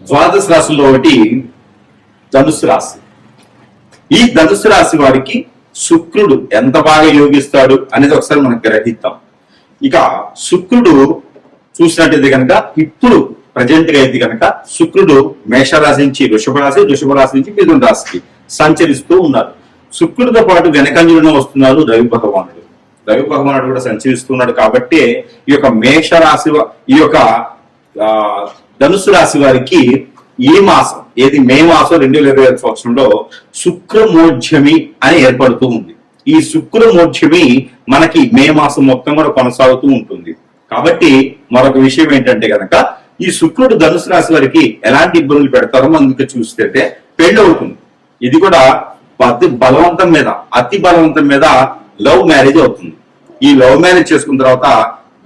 ద్వాదశ రాశుల్లో ఒకటి ధనుసు రాశి. ఈ ధనుసు రాశి వారికి శుక్రుడు ఎంత బాగా యోగిస్తాడు అనేది ఒకసారి మనం గ్రహిద్దాం. ఇక శుక్రుడు చూసినట్టయితే కనుక ఇప్పుడు ప్రజెంట్ గా అయితే కనుక శుక్రుడు మేషరాశి నుంచి వృషభ రాశి, వృషభ రాశి నుంచి మిథున రాశికి సంచరిస్తూ ఉన్నారు. శుక్రుడితో పాటు వెనకంజులను వస్తున్నారు రవి భగవానుడు. రవి భగవానుడు కూడా సంచరిస్తున్నాడు కాబట్టి ఈ యొక్క మేషరాశి, ఈ యొక్క ధనుసు రాశి వారికి ఈ మాసం ఏది మే మాసం 2025 సంవత్సరంలో శుక్రమోర్జమి అని ఏర్పడుతూ ఉంది. ఈ శుక్రమోర్జమి మనకి మే మాసం మొత్తం కూడా కొనసాగుతూ ఉంటుంది. కాబట్టి మరొక విషయం ఏంటంటే కనుక ఈ శుక్రుడు ధనుసు రాశి వారికి ఎలాంటి ఇబ్బందులు పెడతారో మనకి చూస్తే పెళ్లి అవుతుంది. ఇది కూడా బలవంతం మీద, అతి బలవంతం మీద లవ్ మ్యారేజ్ అవుతుంది. ఈ లవ్ మ్యారేజ్ చేసుకున్న తర్వాత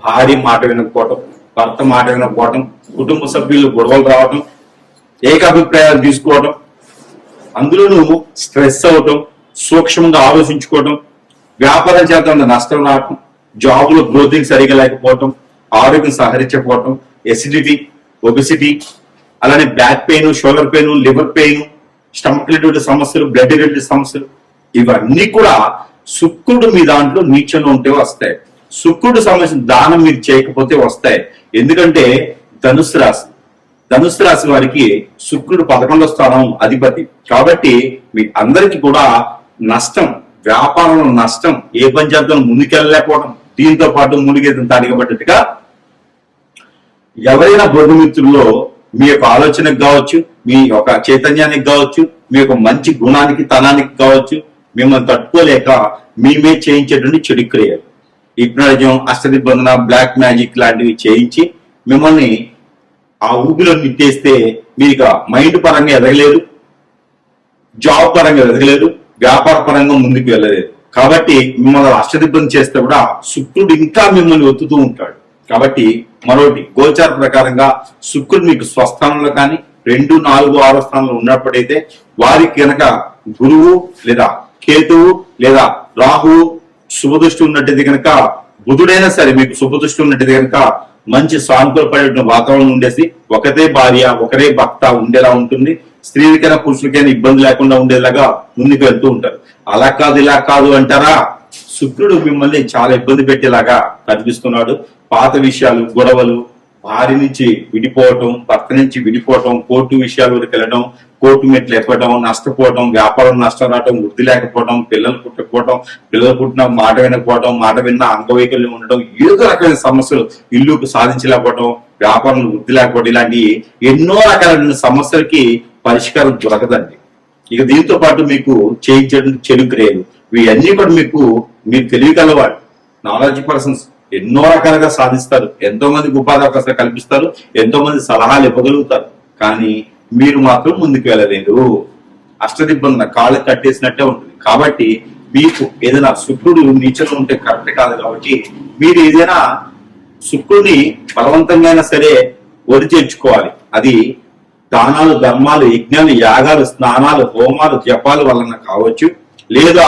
భార్య మాట వినకపోవటం, భర్త మాట వినకపోవటం, కుటుంబ సభ్యులు గొడవలు రావటం, ఏకాభిప్రాయాలు తీసుకోవటం, అందులోనూ స్ట్రెస్ అవటం, సూక్ష్మంగా ఆలోచించుకోవటం, వ్యాపారం చేత నష్టం రావటం, జాబులో గ్రోతింగ్ సరిగా లేకపోవటం, ఆరోగ్యం సహరించకపోవటం, ఎసిడిటీ, ఒబెసిటీ, అలానే back pain, shoulder pain, liver pain, stomach related సమస్యలు, బ్లడ్ రిలేటెడ్ సమస్యలు, ఇవన్నీ కూడా శుక్రుడు మీ దాంట్లో నీచంగా ఉంటే వస్తాయి. శుక్రుడు సంబంధించిన దానం మీరు చేయకపోతే వస్తాయి. ఎందుకంటే ధనుసు రాశి వారికి శుక్రుడు 11వ స్థానం అధిపతి. కాబట్టి మీ అందరికి కూడా నష్టం, వ్యాపారంలో నష్టం, ఏ పని చేద్దాం ముందుకెళ్ళలేకపోవడం, దీంతో పాటు మునిగేది తాడిగబడ్డట్టుగా ఎవరైనా బంధుమిత్రుల్లో మీ యొక్క ఆలోచనకు కావచ్చు, మీ యొక్క చైతన్యానికి కావచ్చు, మీ యొక్క మంచి గుణానికి, తనానికి కావచ్చు, మిమ్మల్ని తట్టుకోలేక మేమే చేయించేటువంటి చెడు క్రియలు, హిప్నాటిజం, అష్టదిగ్బంధన, బ్లాక్ మ్యాజిక్ లాంటివి చేయించి మిమ్మల్ని ఆ ఊపిలో నిట్టేస్తే మీరు మైండ్ పరంగా ఎదగలేరు, జాబ్ పరంగా ఎదగలేరు, వ్యాపార పరంగా ముందుకు వెళ్ళలేదు. కాబట్టి మిమ్మల్ని అష్టదిగ్బంధం చేస్తే కూడా శుక్రుడు ఇంకా మిమ్మల్ని ఒత్తుతూ ఉంటాడు. కాబట్టి మరోటి గోచార ప్రకారంగా శుక్రుడు మీకు స్వస్థానంలో కానీ 2, 4, 6 స్థానంలో ఉన్నప్పుడైతే వారికి కనుక గురువు లేదా కేతువు లేదా రాహువు శుభదృష్టి ఉన్నట్టయితే కనుక, బుధుడైనా సరే మీకు శుభదృష్టి ఉన్నట్టయితే కనుక మంచి సానుకూలపడే వాతావరణం ఉండేసి ఒకటే భార్య, ఒకరే భర్త ఉండేలా ఉంటుంది. స్త్రీలకైనా పురుషులకైనా ఇబ్బంది లేకుండా ఉండేలాగా ముందుకు వెళ్తూ ఉంటారు. అలా కాదు ఇలా కాదు అంటారా, శుక్రుడు మిమ్మల్ని చాలా ఇబ్బంది పెట్టేలాగా కనిపిస్తున్నాడు. పాత విషయాలు, గొడవలు, భార్య నుంచి విడిపోవటం, భర్త నుంచి విడిపోవటం, కోర్టు విషయాల వరకు వెళ్ళడం, కోర్టు మెట్లు ఎక్కడం, నష్టపోవడం, వ్యాపారం నష్టం రావడం, వృద్ధి లేకపోవడం, పిల్లలు పుట్టకపోవడం, పిల్లలు పుట్టిన మాట వినకపోవడం, మాట విన్న అంగవైకల్యం ఉండడం, ఏదో రకమైన సమస్యలు, ఇల్లుకు సాధించలేకపోవడం, వ్యాపారంలో వృద్ధి లేకపోవడం, ఇలాంటి ఎన్నో రకాలైన సమస్యలకి పరిష్కారం దొరకదండి. ఇక దీంతో పాటు మీకు చేయించడం చెడు క్రియలు, ఇవన్నీ కూడా మీరు తెలియగలవాడు, నాలెడ్జ్ పర్సన్స్ ఎన్నో రకాలుగా సాధిస్తారు, ఎంతో మందికి ఉపాధి అవకాశాలు కల్పిస్తారు, ఎంతో మంది సలహాలు ఇవ్వగలుగుతారు. కానీ మీరు మాత్రం ముందుకు వెళ్ళలేరు. అష్టదిబ్బందన కాళ్ళు కట్టేసినట్టే ఉంటుంది. కాబట్టి మీకు ఏదైనా శుక్రుడు నీచంగా ఉంటే కరెక్ట్ కాదు. కాబట్టి మీరు ఏదైనా శుక్రుడిని బలవంతంగా సరే ఒడి చేర్చుకోవాలి. అది దానాలు, ధర్మాలు, యజ్ఞాలు, యాగాలు, స్నానాలు, హోమాలు, జపాలు వలన కావచ్చు, లేదా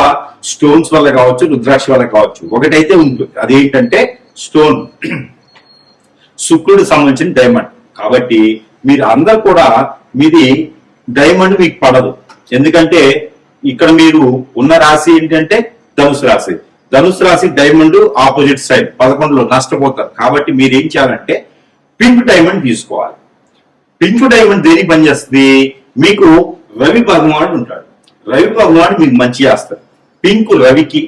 స్టోన్స్ వల్ల కావచ్చు, రుద్రాక్ష వల్ల కావచ్చు. ఒకటైతే ఉంటుంది, అదేంటంటే స్టోన్, శుక్రుడికి సంబంధించిన డైమండ్. కాబట్టి మీరు అందరు కూడా మీది డైమండ్ మీకు పడదు. ఎందుకంటే ఇక్కడ మీరు ఉన్న రాశి ఏంటంటే ధనుసు రాశి. ధనుసు రాశి డైమండ్ ఆపోజిట్ సైడ్ 11లో నష్టపోతారు. కాబట్టి మీరు ఏం చేయాలంటే పింక్ డైమండ్ తీసుకోవాలి. పింక్ డైమండ్ దేనికి పనిచేస్తుంది? మీకు రవి భగవానుడు ఉంటాడు, రవి భగవానుడు మీకు మంచి చేస్తారు. పింక్ రవికి,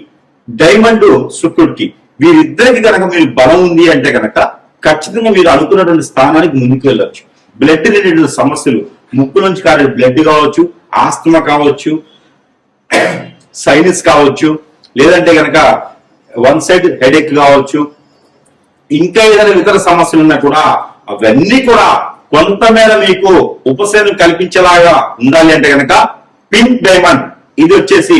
డైమండ్ శుక్రుడికి, వీరిద్దరికి కనుక మీరు బలం ఉంది అంటే కనుక ఖచ్చితంగా మీరు అనుకున్నటువంటి స్థానానికి ముందుకు వెళ్ళొచ్చు. బ్లడ్ రిలేటెడ్ సమస్యలు, ముక్కు నుంచి కారే బ్లడ్ కావచ్చు, ఆస్తమా కావచ్చు, సైనస్ కావచ్చు, లేదంటే కనుక వన్ సైడ్ హెడేక్ కావచ్చు, ఇంకా ఏదైనా ఇతర సమస్యలు ఉన్నా కూడా అవన్నీ కూడా కొంతమేర మీకు ఉపశమనం కల్పించేలాగా ఉండాలి అంటే కనుక పింక్ డైమండ్ ఇది వచ్చేసి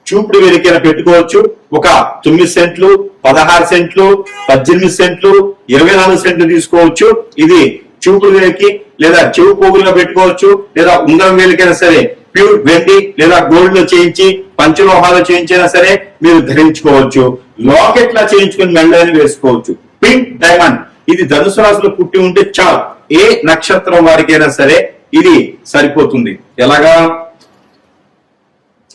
చూపుడు వేలికైనా పెట్టుకోవచ్చు. ఒక 9 సెంట్లు, 16 సెంట్లు, 18 సెంట్లు, 24 సెంట్లు తీసుకోవచ్చు. ఇది చూపుడు వేలికి లేదా చెవు పోగులుగా పెట్టుకోవచ్చు, లేదా ఉంగరం వేలికైనా సరే ప్యూర్ వెండి లేదా గోల్డ్ లో చేయించి, పంచలోహాలు చేయించినా సరే మీరు ధరించుకోవచ్చు. లాకెట్ లా చేయించుకుని మెడలో వేసుకోవచ్చు. పింక్ డైమండ్ ఇది ధనుసు రాశిలో పుట్టి ఉంటే చాలు, ఏ నక్షత్రం వారికైనా సరే ఇది సరిపోతుంది. ఎలాగా?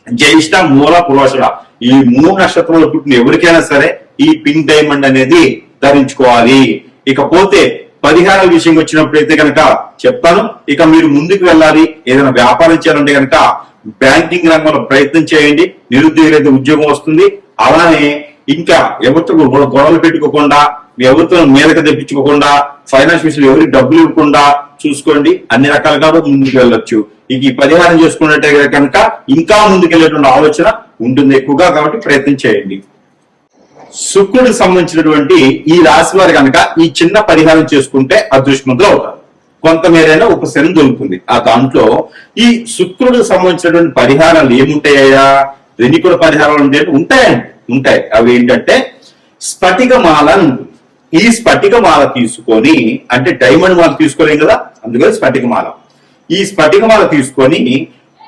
జ్యేష్ఠ, మూల, పురోషుడ ఈ 3 నక్షత్రాలు పుట్టిన ఎవరికైనా సరే ఈ పింక్ డైమండ్ అనేది ధరించుకోవాలి. ఇకపోతే పరిహారాల విషయం వచ్చినప్పుడైతే కనుక చెప్తాను. ఇక మీరు ముందుకు వెళ్ళాలి, ఏదైనా వ్యాపారం చేయాలంటే కనుక బ్యాంకింగ్ రంగంలో ప్రయత్నం చేయండి, నిరుద్యోగులైతే ఉద్యోగం వస్తుంది. అలానే ఇంకా ఎవరితో గొడవలు పెట్టుకోకుండా, ఎవరితో మీదకి తెప్పించుకోకుండా, ఫైనాన్స్ విషయంలో ఎవరికి డబ్బులు ఇవ్వకుండా చూసుకోండి. అన్ని రకాలుగా ముందుకు వెళ్ళొచ్చు. ఇక ఈ పరిహారం చేసుకున్నట్టే కనుక ఇంకా ముందుకెళ్ళేటువంటి ఆలోచన ఉంటుంది ఎక్కువగా, కాబట్టి ప్రయత్నం చేయండి. శుక్రుడికి సంబంధించినటువంటి ఈ రాశి వారు కనుక ఈ చిన్న పరిహారం చేసుకుంటే అదృష్టవంతులు అవుతారు. కొంతమేరైనా ఉపశమనం దొరుకుతుంది. ఆ దాంట్లో ఈ శుక్రుడికి సంబంధించినటువంటి పరిహారాలు ఏముంటాయా? రెనికుల పరిహారాలు ఉంటాయి. అవి ఏంటంటే స్ఫటికమాల అని ఉంటుంది. ఈ స్ఫటికమాల తీసుకొని, అంటే డైమండ్ మాల తీసుకోలేం కదా, అందుకని స్ఫటికమాల. ఈ స్ఫటికమాల తీసుకొని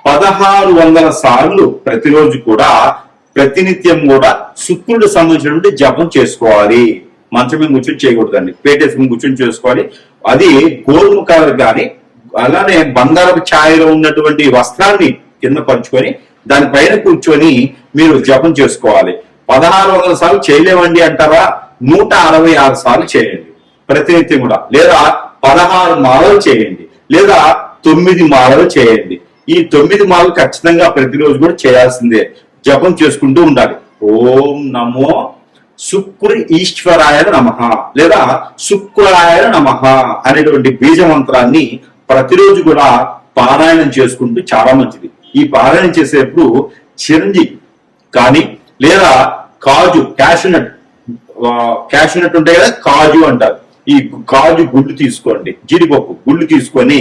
1600 సార్లు ప్రతిరోజు కూడా, ప్రతినిత్యం కూడా శుక్రుడికి సంబంధించినటువంటి జపం చేసుకోవాలి. మంచం మీద కూర్చొని చేయకూడదండి, పేటేసుకుని కూర్చొని చేసుకోవాలి. అది గోధుమ కలర్ కానీ, అలానే బంగారపు ఛాయలో ఉన్నటువంటి వస్త్రాన్ని కింద పంచుకొని దానిపైన కూర్చొని మీరు జపం చేసుకోవాలి. 1600 సార్లు చేయలేమండి అంటారా? 166 సార్లు చేయండి ప్రతినిత్యం కూడా. లేదా 16 మాలలు చేయండి, లేదా 9 మాలలు చేయండి. ఈ 9 మాలలు ఖచ్చితంగా ప్రతిరోజు కూడా చేయాల్సిందే. జపం చేసుకుంటూ ఉండాలి. ఓం నమో శుక్ర ఈశ్వరాయ నమః లేదా శుక్రాయ నమః అనేటువంటి బీజ మంత్రాన్ని ప్రతిరోజు కూడా పారాయణం చేసుకుంటూ చాలా మంచిది. ఈ పారాయణం చేసేప్పుడు చిరంజీవి కానీ, లేదా కాజు, క్యాషునట్ ఉంటాయి కదా, కాజు అంటారు. ఈ కాజు గుళ్ళు తీసుకోండి, జీడిపప్పు గుళ్ళు తీసుకొని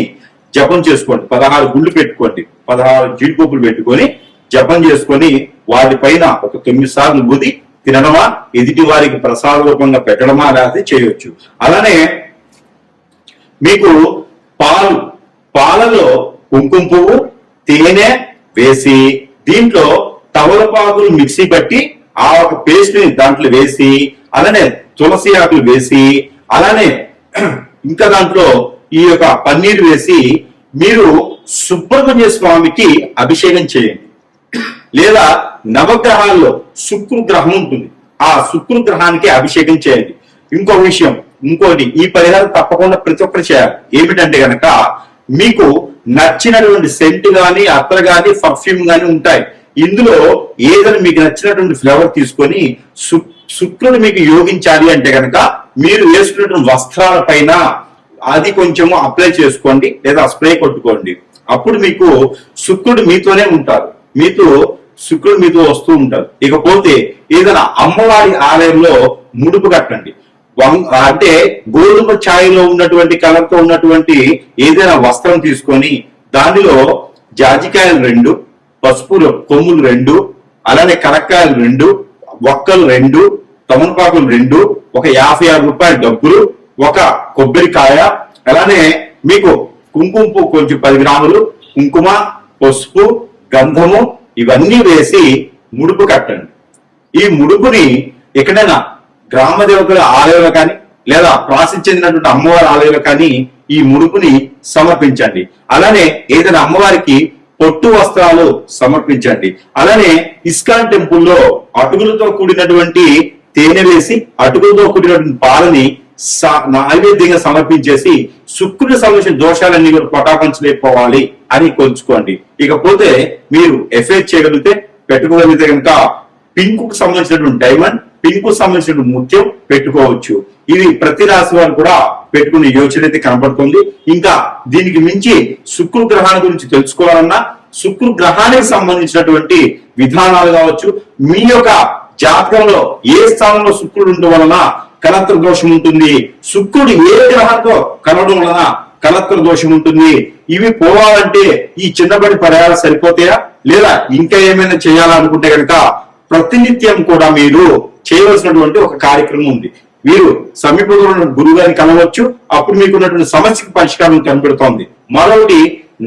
జపం చేసుకోండి. 16 గుళ్ళు పెట్టుకోండి, 16 జీడిపప్పులు పెట్టుకొని జపం చేసుకొని వాటిపైన ఒక 9 సార్లు ఊది తినడమా, ఎదుటి వారికి ప్రసాద రూపంగా పెట్టడమా అనేది చేయొచ్చు. అలానే మీకు పాలలో కుంకుమ పువ్వు, తేనె వేసి దీంట్లో తమలపాకులు మిక్సీ పట్టి ఆ ఒక పేస్ట్ ని దాంట్లో వేసి, అలానే తులసి ఆకులు వేసి, అలానే ఇంకా దాంట్లో ఈ యొక్క పన్నీరు వేసి మీరు సుబ్రహ్మణ్య స్వామికి అభిషేకం చేయండి. లేదా నవగ్రహాల్లో శుక్ర గ్రహం ఉంటుంది, ఆ శుక్ర గ్రహానికి అభిషేకం చేయండి. ఇంకోటి ఈ పరిహారం తప్పకుండా ప్రతి ఒక్కరు చేయాలి. ఏమిటంటే గనక మీకు నచ్చినటువంటి సెంట్ గాని, అత్తర్ గాని, పర్ఫ్యూమ్ గాని ఉంటాయి. ఇందులో ఏదైనా మీకు నచ్చినటువంటి ఫ్లేవర్ తీసుకొని శుక్రుడు మీకు యోగించాలి అంటే గనక మీరు వేసుకున్నటువంటి వస్త్రాల పైన అది కొంచెము అప్లై చేసుకోండి, లేదా స్ప్రే కొట్టుకోండి. అప్పుడు మీకు శుక్రుడు మీతోనే ఉంటారు, శుక్రుడు మీతో వస్తూ ఉంటారు. ఇకపోతే ఏదైనా అమ్మవారి ఆలయంలో ముడుపు కట్టండి. అంటే గోధుమ ఛాయలో ఉన్నటువంటి కలర్తో ఉన్నటువంటి ఏదైనా వస్త్రం తీసుకొని దానిలో జాజికాయలు 2, పసుపు కొమ్ములు 2, అలానే కనక్కాయలు 2, ఒక్కలు 2, తమలపాకులు 2, ఒక 56 రూపాయల డబ్బులు, ఒక కొబ్బరికాయ, అలానే మీకు కుంకుమ పువ్వు కొంచెం 10 గ్రాములు, కుంకుమ, పసుపు, గంధము ఇవన్నీ వేసి ముడుపు కట్టండి. ఈ ముడుపుని ఎక్కడైనా గ్రామ దేవతల ఆలయంలో కానీ, లేదా ప్రాసిద్ధి చెందినటువంటి అమ్మవారి ఆలయంలో కానీ ఈ ముడుపుని సమర్పించండి. అలానే ఏదైనా అమ్మవారికి పొట్టు వస్త్రాలు సమర్పించండి. అలానే ఇస్కాన్ టెంపుల్లో అటుకులతో కూడినటువంటి తేనె వేసి, అటుకులతో కూడినటువంటి పాలని నైవేద్యంగా సమర్పించేసి శుక్రుడి సంబంధించిన దోషాలన్నీ కూడా పటాపంచలేకపోవాలి అని కొలుచుకోండి. ఇకపోతే మీరు ఎఫ్ఐఆర్ చేయగలిగితే, పెట్టుకోగలిగితే కనుక పింక్ కు సంబంధించినటువంటి డైమండ్, పింక్ కు సంబంధించినటువంటి ముత్యం పెట్టుకోవచ్చు. ఇది ప్రతి రాశి వారు కూడా పెట్టుకునే యోచన అయితే కనబడుతుంది. ఇంకా దీనికి మించి శుక్ర గ్రహాన్ని గురించి తెలుసుకోవాలన్నా, శుక్ర గ్రహానికి సంబంధించినటువంటి విధానాలు కావచ్చు, మీ యొక్క జాతకంలో ఏ స్థానంలో శుక్రుడు ఉండడం వలన కలత్ర దోషం ఉంటుంది, శుక్రుడు ఏ గ్రహంతో కలవడం వలన కలత్ర దోషం ఉంటుంది, ఇవి పోవాలంటే ఈ చిన్నబడి పరిహారాలు సరిపోతాయా, లేదా ఇంకా ఏమైనా చేయాలనుకుంటే కనుక ప్రతినిత్యం కూడా మీరు చేయవలసినటువంటి ఒక కార్యక్రమం ఉంది. మీరు సమీపంలో ఉన్న గురువు గారిని కలవచ్చు, అప్పుడు మీకున్నటువంటి సమస్యకు పరిష్కారం కనబడుతోంది. మరొకటి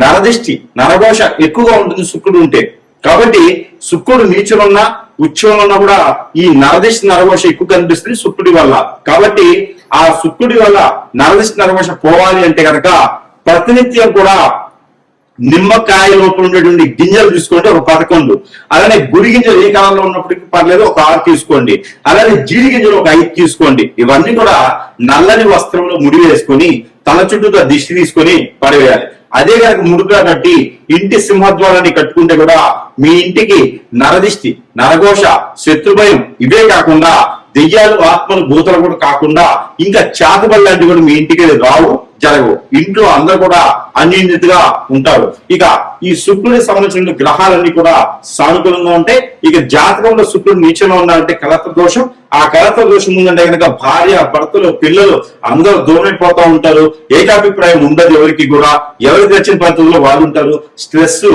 నరదిష్టి, నరదోష ఎక్కువగా ఉంటుంది శుక్రుడు ఉంటే. కాబట్టి శుక్రుడు నీచులున్నా ఉచ్చంలో కూడా ఈ నరదిష్టి నరఘోష ఎక్కువ కనిపిస్తుంది శుక్రుడి వల్ల. కాబట్టి ఆ శుక్రుడి వల్ల నరదిష్టి నరఘోష పోవాలి అంటే కనుక ప్రతినిత్యం కూడా నిమ్మకాయ లోపల ఉండేటువంటి గింజలు తీసుకోండి ఒక 11, అలానే గురి గింజలు ఏ కాలంలో ఉన్నప్పటికీ పర్లేదు ఒక 6 తీసుకోండి, అలానే జీడి గింజలు ఒక 5 తీసుకోండి. ఇవన్నీ కూడా నల్లని వస్త్రంలో ముడి వేసుకొని తల చుట్టూతో దిష్టి తీసుకొని పడవేయాలి. అదే కనుక ముడుగా కట్టి ఇంటి సింహద్వారాన్ని కట్టుకుంటే కూడా మీ ఇంటికి నరదిష్టి, నరఘోష, శత్రుభయం ఇవే కాకుండా దెయ్యాలు, ఆత్మలు, భూతలు కూడా కాకుండా ఇంకా చాతబడి లాంటివి కూడా మీ ఇంటికి రావు, జరగవు. ఇంట్లో అందరూ కూడా అన్యోన్యతగా ఉంటారు. ఇక ఈ శుక్రుడికి సంబంధించిన గ్రహాలన్నీ కూడా సానుకూలంగా ఉంటాయి. ఇక జాతకంలో శుక్రుడు నీచంలో ఉన్నారంటే కలత్ర దోషం. ఆ కలత్ర దోషం ఉందంటే కనుక భార్య, భర్తలు, పిల్లలు అందరూ దూరమైపోతూ ఉంటారు. ఏకాభిప్రాయం ఉండదు ఎవరికి కూడా. ఎవరికి నచ్చిన పద్ధతుల్లో వాళ్ళు ఉంటారు. స్ట్రెస్,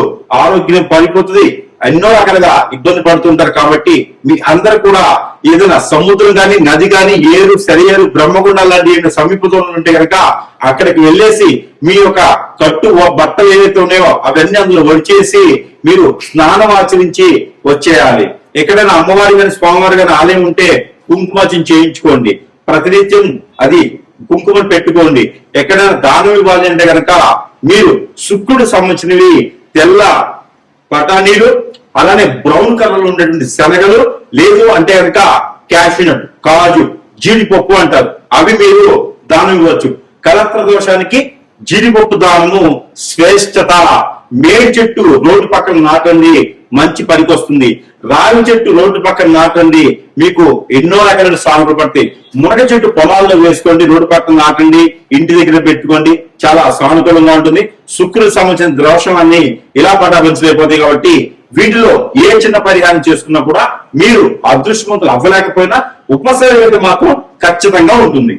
ఆరోగ్యం పడిపోతుంది. ఎన్నో రకాలుగా ఇబ్బంది పడుతుంటారు. కాబట్టి మీ అందరు కూడా ఏదైనా సముద్రం కానీ, నది కానీ, ఏరు, సరియేరు, బ్రహ్మగుండం లాంటి సమీపంలో ఉంటే కనుక అక్కడికి వెళ్ళేసి మీ యొక్క కట్టు బట్టలు ఏవైతే ఉన్నాయో అవన్నీ అందులో వచ్చేసి మీరు స్నానం ఆచరించి వచ్చేయాలి. ఎక్కడైనా అమ్మవారి కానీ స్వామివారి కానీ ఆలయం ఉంటే కుంకుమార్చన చేయించుకోండి. ప్రతినిత్యం అది కుంకుమను పెట్టుకోండి. ఎక్కడైనా దానం ఇవ్వాలి అంటే కనుక మీరు శుక్రుడు సంబంధించినవి తెల్ల బఠానీలు, అలానే బ్రౌన్ కలర్ లో ఉండేటువంటి శనగలు, లేదు అంటే కనుక క్యాషినట్, కాజు, జీడిపప్పు అంటారు, అవి మీరు దానం ఇవ్వచ్చు. కలత్ర దోషానికి జీడిపప్పు దానము శ్రేష్టత. మేడి చెట్టు రోడ్డు పక్కన నాటండి, మంచి పనికొస్తుంది. రావి చెట్టు రోడ్డు పక్కన నాటండి, మీకు ఎన్నో రకాల సాగులు పడతాయి. మునగ చెట్టు పొలాల్లో వేసుకోండి, రోడ్డు పక్కన నాటండి, ఇంటి దగ్గర పెట్టుకోండి, చాలా సానుకూలంగా ఉంటుంది. శుక్రుడికి సంబంధించిన దోషం అన్ని ఇలా పటాభించలేకపోతాయి. కాబట్టి వీటిలో ఏ చిన్న పరిహారం చేసుకున్నా కూడా మీరు అదృష్టవంతులు అవ్వలేకపోయినా ఉపశమనం మాత్రం ఖచ్చితంగా ఉంటుంది.